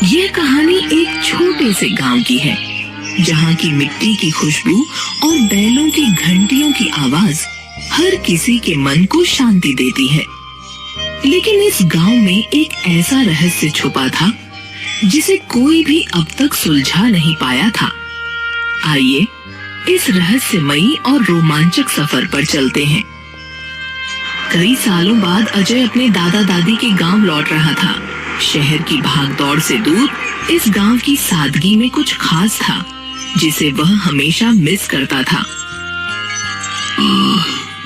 यह कहानी एक छोटे से गांव की है, जहाँ की मिट्टी की खुशबू और बैलों की घंटियों की आवाज हर किसी के मन को शांति देती है। लेकिन इस गांव में एक ऐसा रहस्य छुपा था जिसे कोई भी अब तक सुलझा नहीं पाया था। आइए इस रहस्यमयी और रोमांचक सफर पर चलते हैं। कई सालों बाद अजय अपने दादा दादी के गांव लौट रहा था। शहर की भागदौड़ से दूर इस गांव की सादगी में कुछ खास था जिसे वह हमेशा मिस करता था।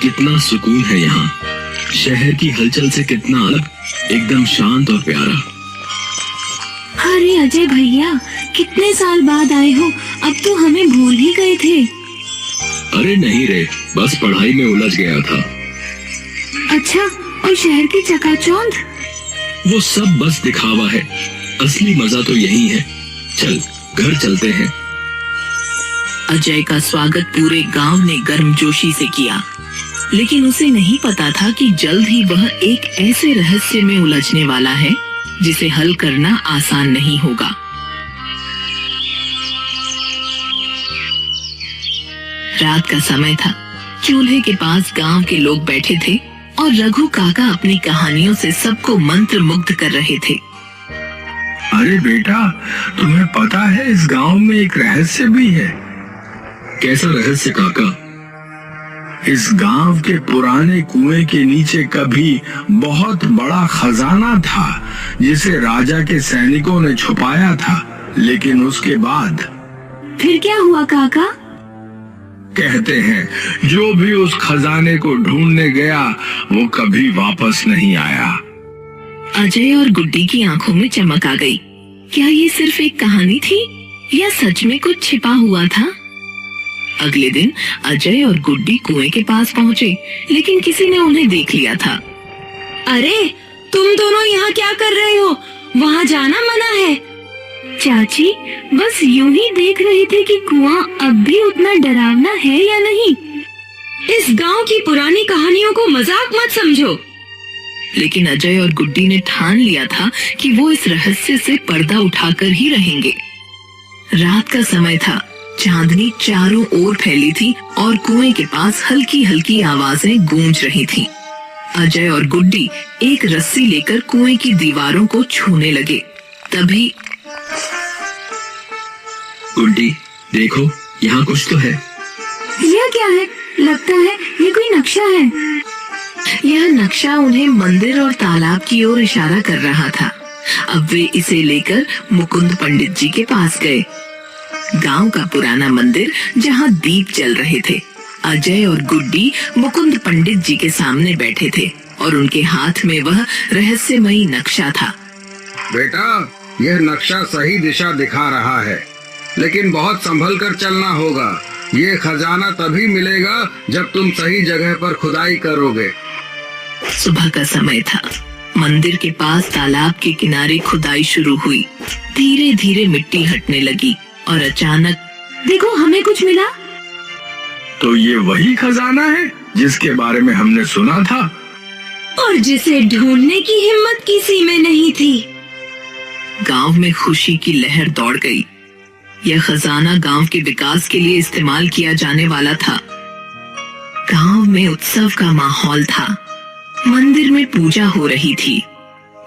कितना सुकून है यहाँ। शहर की हलचल से कितना अलग, एकदम शांत और प्यारा। अरे अजय भैया, कितने साल बाद आए हो, अब तो हमें भूल ही गए थे। अरे नहीं रे, बस पढ़ाई में उलझ गया था। अच्छा, और शहर की चकाचौंध? वो सब बस दिखावा है, असली मजा तो यही है। चल घर चलते हैं। अजय का स्वागत पूरे गांव ने गर्मजोशी से किया, लेकिन उसे नहीं पता था कि जल्द ही वह एक ऐसे रहस्य में उलझने वाला है जिसे हल करना आसान नहीं होगा। रात का समय था। चूल्हे के पास गांव के लोग बैठे थे और रघु काका अपनी कहानियों से सबको मंत्र मुग्ध कर रहे थे। अरे बेटा, तुम्हें पता है इस गांव में एक रहस्य भी है। कैसा रहस्य काका? इस गांव के पुराने कुएं के नीचे कभी बहुत बड़ा खजाना था जिसे राजा के सैनिकों ने छुपाया था, लेकिन उसके बाद फिर क्या हुआ काका? कहते हैं जो भी उस खजाने को ढूंढने गया वो कभी वापस नहीं आया। अजय और गुड्डी की आंखों में चमक आ गई। क्या ये सिर्फ एक कहानी थी या सच में कुछ छिपा हुआ था? अगले दिन अजय और गुड्डी कुएं के पास पहुँचे, लेकिन किसी ने उन्हें देख लिया था। अरे तुम दोनों यहाँ क्या कर रहे हो? वहाँ जाना मना है। चाची बस यूं ही देख रही थी कि कुआं अब भी उतना डरावना है या नहीं। इस गांव की पुरानी कहानियों को मजाक मत समझो। लेकिन अजय और गुड्डी ने ठान लिया था कि वो इस रहस्य से पर्दा उठाकर ही रहेंगे। रात का समय था। चांदनी चारों ओर फैली थी और कुएं के पास हल्की हल्की आवाजें गूंज रही थीं। अजय और गुड्डी एक रस्सी लेकर कुएं की दीवारों को छूने लगे। तभी गुड्डी देखो, यहाँ कुछ तो है। यह क्या है? लगता है ये कोई नक्शा है। यह नक्शा उन्हें मंदिर और तालाब की ओर इशारा कर रहा था। अब वे इसे लेकर मुकुंद पंडित जी के पास गए। गांव का पुराना मंदिर जहां दीप जल रहे थे। अजय और गुड्डी मुकुंद पंडित जी के सामने बैठे थे और उनके हाथ में वह रहस्यमयी नक्शा था। बेटा, यह नक्शा सही दिशा दिखा रहा है, लेकिन बहुत संभल कर चलना होगा। ये खजाना तभी मिलेगा जब तुम सही जगह पर खुदाई करोगे। सुबह का समय था। मंदिर के पास तालाब के किनारे खुदाई शुरू हुई। धीरे धीरे मिट्टी हटने लगी और अचानक देखो, हमें कुछ मिला। तो ये वही खजाना है जिसके बारे में हमने सुना था और जिसे ढूंढने की हिम्मत किसी में नहीं थी। गांव में खुशी की लहर दौड़ गई। यह खजाना गांव के विकास के लिए इस्तेमाल किया जाने वाला था। गांव में उत्सव का माहौल था। मंदिर में पूजा हो रही थी।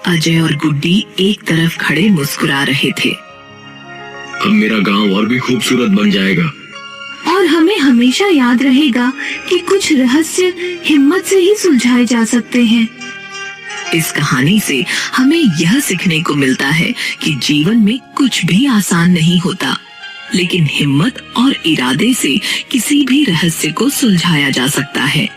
अजय और गुड्डी एक तरफ खड़े मुस्कुरा रहे थे। अब मेरा गांव और भी खूबसूरत बन जाएगा। और हमें हमेशा याद रहेगा कि कुछ रहस्य हिम्मत से ही सुलझाए जा सकते हैं। इस कहानी से हमें यह सीखने को मिलता है कि जीवन में कुछ भी आसान नहीं होता, लेकिन हिम्मत और इरादे से किसी भी रहस्य को सुलझाया जा सकता है।